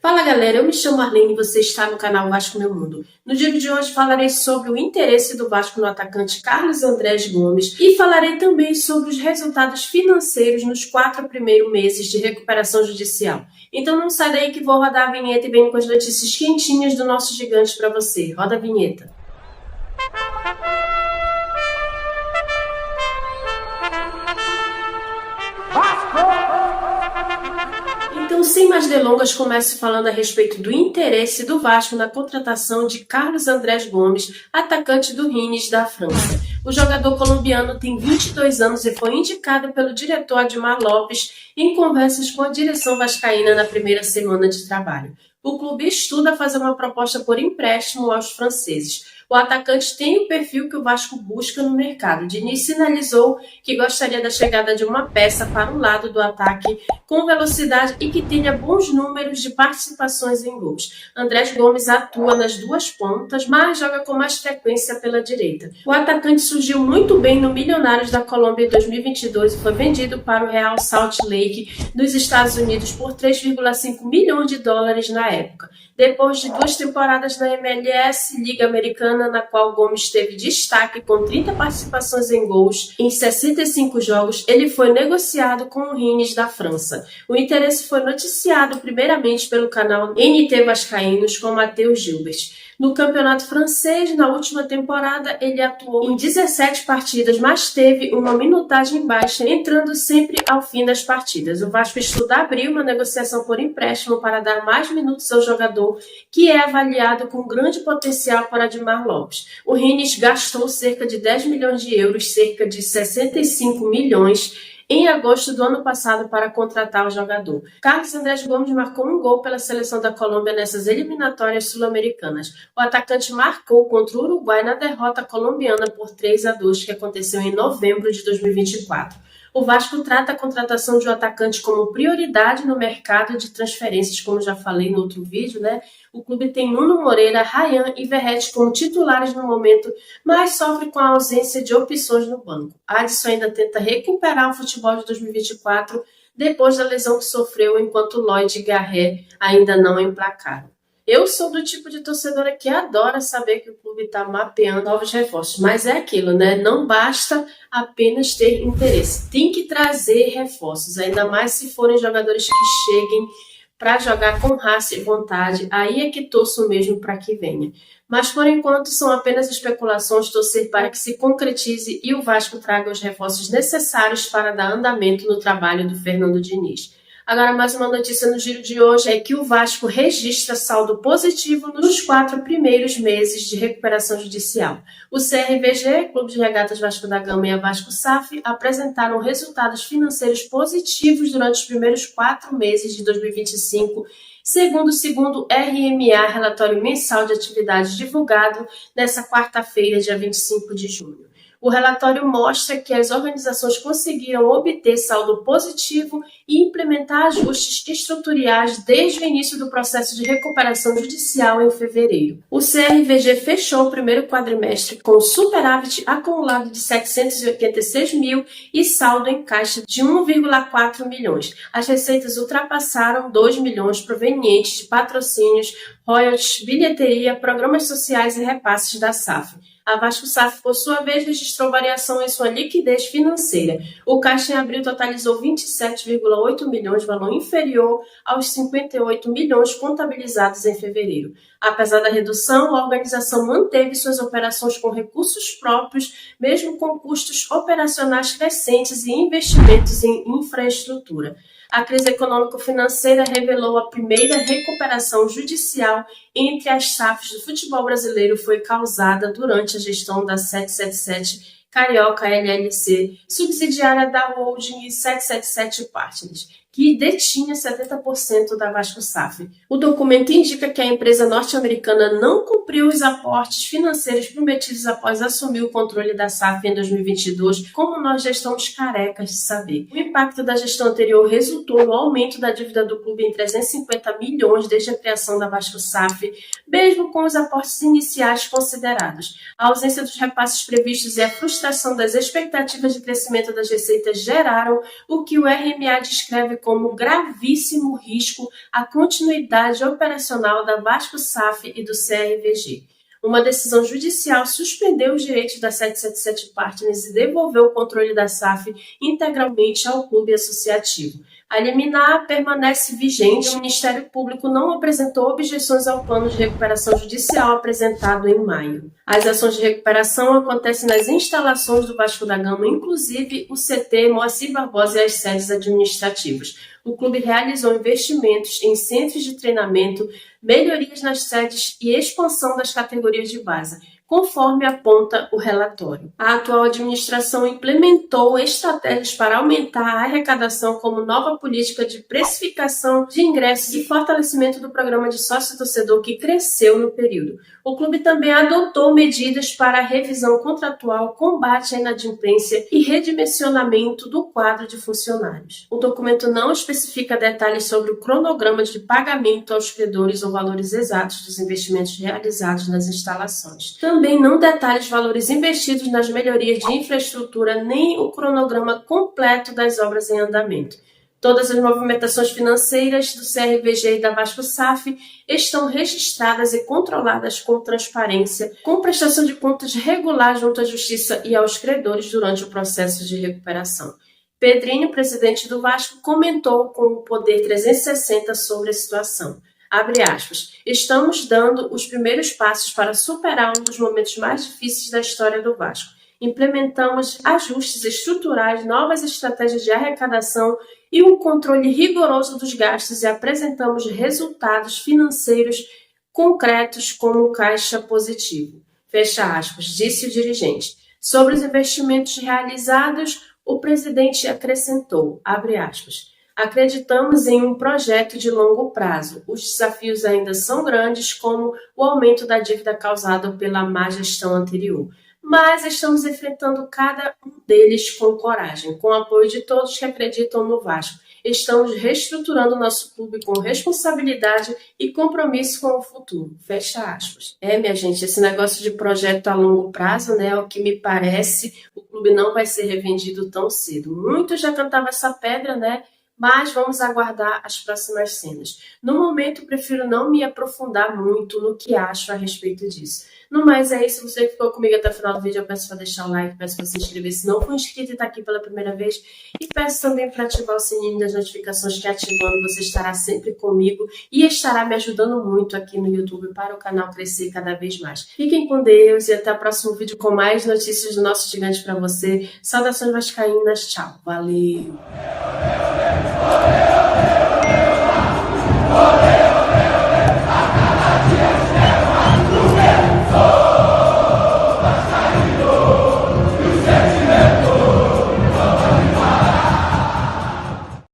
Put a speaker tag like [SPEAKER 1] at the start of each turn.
[SPEAKER 1] Fala galera, eu me chamo Arlene e você está no canal Vasco Meu Mundo. No dia de hoje falarei sobre o interesse do Vasco no atacante Carlos Andrés Gomes e falarei também sobre os resultados financeiros nos 4 primeiros meses de recuperação judicial. Então não sai daí que vou rodar a vinheta e venho com as notícias quentinhas do nosso gigante para você. Roda a vinheta. Então, sem mais delongas, começo falando a respeito do interesse do Vasco na contratação de Carlos Andrés Gomes, atacante do Rennes da França. O jogador colombiano tem 22 anos e foi indicado pelo diretor Admar Lopes em conversas com a direção vascaína na primeira semana de trabalho. O clube estuda fazer uma proposta por empréstimo aos franceses. O atacante tem o perfil que o Vasco busca no mercado. Diniz sinalizou que gostaria da chegada de uma peça para o lado do ataque com velocidade e que tenha bons números de participações em gols. Andrés Gomes atua nas duas pontas, mas joga com mais frequência pela direita. O atacante surgiu muito bem no Milionários da Colômbia em 2022 e foi vendido para o Real Salt Lake dos Estados Unidos por 3,5 milhões de dólares na época. Depois de 2 temporadas na MLS, Liga Americana, na qual Gomes teve destaque com 30 participações em gols em 65 jogos, ele foi negociado com o Rennes da França. O interesse foi noticiado primeiramente pelo canal NT Vascaínos com Matheus Gilbert. No campeonato francês, na última temporada, ele atuou em 17 partidas, mas teve uma minutagem baixa, entrando sempre ao fim das partidas. O Vasco estuda abrir uma negociação por empréstimo para dar mais minutos ao jogador, que é avaliado com grande potencial por Admar Lopes. O Rennes gastou cerca de 10 milhões de euros, cerca de 65 milhões, em agosto do ano passado para contratar o jogador. Carlos Andrés Gomes marcou um gol pela seleção da Colômbia nessas eliminatórias sul-americanas. O atacante marcou contra o Uruguai na derrota colombiana por 3-2, que aconteceu em novembro de 2024. O Vasco trata a contratação de um atacante como prioridade no mercado de transferências, como já falei no outro vídeo, né? O clube tem Nuno Moreira, Ryan e Verratti como titulares no momento, mas sofre com a ausência de opções no banco. Adson ainda tenta recuperar o futebol de 2024 depois da lesão que sofreu, enquanto Lloyd e Garré ainda não emplacaram. Eu sou do tipo de torcedora que adora saber que o clube está mapeando novos reforços, mas é aquilo, né? Não basta apenas ter interesse, tem que trazer reforços, ainda mais se forem jogadores que cheguem para jogar com raça e vontade, aí é que torço mesmo para que venha. Mas por enquanto são apenas especulações, torcer para que se concretize e o Vasco traga os reforços necessários para dar andamento no trabalho do Fernando Diniz. Agora, mais uma notícia no giro de hoje é que o Vasco registra saldo positivo nos 4 primeiros meses de recuperação judicial. O CRVG, Clube de Regatas Vasco da Gama e a Vasco SAF apresentaram resultados financeiros positivos durante os primeiros 4 meses de 2025, segundo o segundo RMA, relatório mensal de atividades divulgado nesta quarta-feira, dia 25 de junho. O relatório mostra que as organizações conseguiram obter saldo positivo e implementar ajustes estruturais desde o início do processo de recuperação judicial em fevereiro. O CRVG fechou o primeiro quadrimestre com superávit acumulado de 786 mil e saldo em caixa de 1,4 milhões. As receitas ultrapassaram 2 milhões provenientes de patrocínios, royalties, bilheteria, programas sociais e repasses da SAF. A Vasco SAF, por sua vez, registrou variação em sua liquidez financeira. O caixa em abril totalizou 27,8 milhões, valor inferior aos 58 milhões contabilizados em fevereiro. Apesar da redução, a organização manteve suas operações com recursos próprios, mesmo com custos operacionais crescentes e investimentos em infraestrutura. A crise econômico-financeira revelou a primeira recuperação judicial entre as SAFs do futebol brasileiro foi causada durante a gestão da 777 Carioca LLC, subsidiária da holding 777 Partners, que detinha 70% da Vasco SAF. O documento indica que a empresa norte-americana não cumpriu os aportes financeiros prometidos após assumir o controle da SAF em 2022, como nós já estamos carecas de saber. O impacto da gestão anterior resultou no aumento da dívida do clube em 350 milhões desde a criação da Vasco SAF, mesmo com os aportes iniciais considerados. A ausência dos repasses previstos e a frustração das expectativas de crescimento das receitas geraram o que o RMA descreve como gravíssimo risco a continuidade operacional da Vasco SAF e do CRVG. Uma decisão judicial suspendeu os direitos da 777 Partners e devolveu o controle da SAF integralmente ao clube associativo. A liminar permanece vigente e o Ministério Público não apresentou objeções ao plano de recuperação judicial apresentado em maio. As ações de recuperação acontecem nas instalações do Vasco da Gama, inclusive o CT Moacir Barbosa e as sedes administrativas. O clube realizou investimentos em centros de treinamento, melhorias nas sedes e expansão das categorias de base, conforme aponta o relatório. A atual administração implementou estratégias para aumentar a arrecadação, como nova política de precificação de ingressos e fortalecimento do programa de sócio-torcedor, que cresceu no período. O clube também adotou medidas para a revisão contratual, combate à inadimplência e redimensionamento do quadro de funcionários. O documento não especifica detalhes sobre o cronograma de pagamento aos credores ou valores exatos dos investimentos realizados nas instalações. Também não detalha os valores investidos nas melhorias de infraestrutura nem o cronograma completo das obras em andamento. Todas as movimentações financeiras do CRVG e da Vasco SAF estão registradas e controladas com transparência, com prestação de contas regular junto à Justiça e aos credores durante o processo de recuperação. Pedrinho, presidente do Vasco, comentou com o Poder 360 sobre a situação. Abre aspas, estamos dando os primeiros passos para superar um dos momentos mais difíceis da história do Vasco. Implementamos ajustes estruturais, novas estratégias de arrecadação e um controle rigoroso dos gastos e apresentamos resultados financeiros concretos como caixa positivo. Fecha aspas, disse o dirigente. Sobre os investimentos realizados, o presidente acrescentou, abre aspas, acreditamos em um projeto de longo prazo. Os desafios ainda são grandes, como o aumento da dívida causada pela má gestão anterior. Mas estamos enfrentando cada um deles com coragem, com o apoio de todos que acreditam no Vasco. Estamos reestruturando nosso clube com responsabilidade e compromisso com o futuro. Fecha aspas. Minha gente, esse negócio de projeto a longo prazo, né, é o que me parece, o clube não vai ser revendido tão cedo. Muitos já cantavam essa pedra, né? Mas vamos aguardar as próximas cenas. No momento, prefiro não me aprofundar muito no que acho a respeito disso. No mais, é isso. Você que ficou comigo até o final do vídeo, eu peço para deixar o like, peço para se inscrever se não for inscrito e está aqui pela primeira vez. E peço também para ativar o sininho das notificações, que ativando você estará sempre comigo e estará me ajudando muito aqui no YouTube para o canal crescer cada vez mais. Fiquem com Deus e até o próximo vídeo com mais notícias do nosso gigante para você. Saudações vascaínas, tchau, valeu!